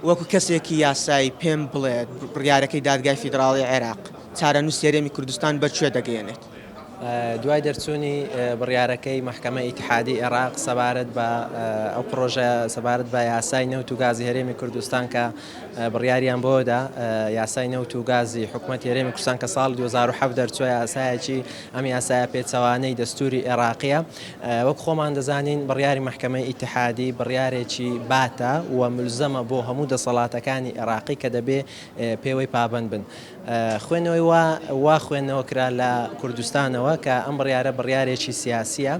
وەکو کەسێکی یاسایی پێم بڵێت بڕیارەکەی دادگای فیدراڵی عێراق چارەنووس هەرێمی کوردستان بەکوێ دەگەیەنێت؟ دوای دەرچوونی بڕیارەکەی محکمە ئیتحادی عێراق سەبارەت بە ئەو پرۆژە سەبارەت بە یاسای نەوت و گازی هەرێمی کوردستان کە بڕیاریان بۆدا یاسای نەوت و گازی حکوومەتی هەرێمی کوردستان کە ساڵی 2007 دەرچووە یاسایەکی ئەم یاسایە پێچەوانەی دەستوری عێراقیە. وەک خۆمان دەزانین بڕیاری محکمەی ئیتحادی بڕیارێکی باتە و ملزەمە بۆ هەموو دەسەڵاتەکانی عێراقی کە دەبێ پێوەی پابەند بن. خوێنەوەی وا خوێندنەوە کرا لە کوردستانەوە کە ئەم بڕیارێکی سیاسیە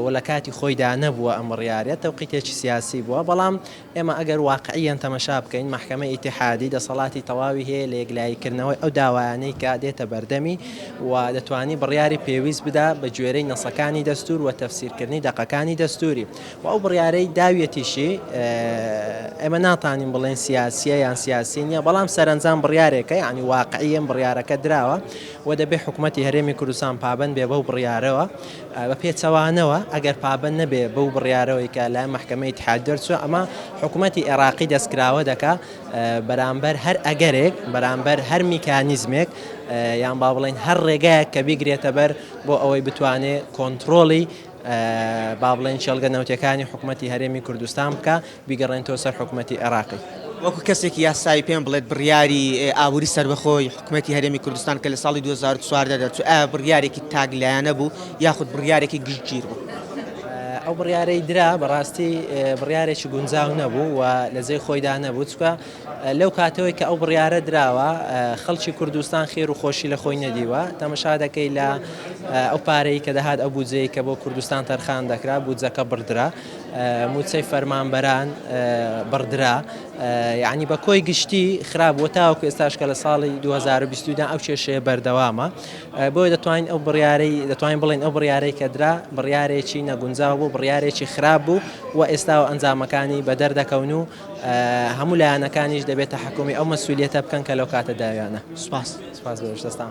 و لە کاتی خۆیدا نەبووە ئەم بڕیارە تەوقیتێکی سیاسی بووە، بەڵام ئێمە ئەگەر واقعیان تەمەشا بکەین محکمەی ئیتحادی دەسەڵاتی تەواوی هەیە لە یەکلاییکردنەوەی ئەو داوایانەی کە دێتە بەردەمی و دەتوانی بڕیاری پێویست بدا بە گوێرەی نەسەکانی دەستور و تەفسیرکردنی دەقەکانی دەستوری و ئەو بڕیارەی داویەتیشی ئێمە ناتوانین بڵێن سیاسیە یان سیاسی نییە، بەڵام سەرنجام بڕیارێکە یعنی واقعیە بڕیارەکە دراوە و دەبێ حکوومەتی هەرێمی کوردستان پابەند بێ بەو بڕیارەوە بە پێچەوانەوە ئەگەر پابەند نەبێ بەو بڕیارەوەی کە لای محکمەی ئیتحاد دەرچووە ئەمە حکوومەتی عێراقی دەستکراوە دەکا بەرامبەر هەر ئەگەرێک بەرامبەر هەر میکانیزمێک یان با بڵێن هەر ڕێگایەک کە بیگرێتە بەر بۆ ئەوەی بتوانێت کۆنتترۆڵی با بڵێن چێلگە نەوتەکانی حکوومەتی هەرێمی کوردستان بکە بیگەڕێنەوە سەر حکوومەتی عێراقی. وەکو کەسێکی یاسایی پێم بڵێت بڕیاری ئابووری سربەخۆی حکوومەتی هەرێمی کوردستان کە لە ساڵی 2014 دەرچوو ئایا بڕیارێکی تاگلایانە بوو یاخود بڕیارێکی گشتگیر بوو؟ ئەو بڕیارەی درا بەڕاستی بڕیارێکی گونجاو نەبوو و لە جێی خۆیدا نەبوو، چکە لەو کاتەوەی کە ئەو بڕیارە دراوە خەڵکی کوردستان خێر و خۆشی لە خۆی نەدیوە. تەمەشا دەکەی لە ئەو پارەی کە دەهات ئەو بودجەی کە بۆ کوردستان تەرخان دەکرا بودجەکە بڕدرا، موچەی فەرمانبەران بڕدرا، یعنی بە کۆی گشتی خراپبووە تاوەکو ئێستاش کە لە ساڵی 2022 ئەو کێشەیە بەردەوامە. بۆیە دەتوانین ئەو بڕیارەی دەتوانین بڵێن ئەو بڕیارەی کە درا بڕیارێکی نەگونجاو بوو، بڕیارێکی خراپ بوو و ئێستا ئەنجامەکانی بەدەردەکەون و هەموو لایەنەکانیش دەبێتە حکومی ئەو مەسئولیەتە بکەن کە لەو کاتە داویانە. سوپاس بەش دەستان.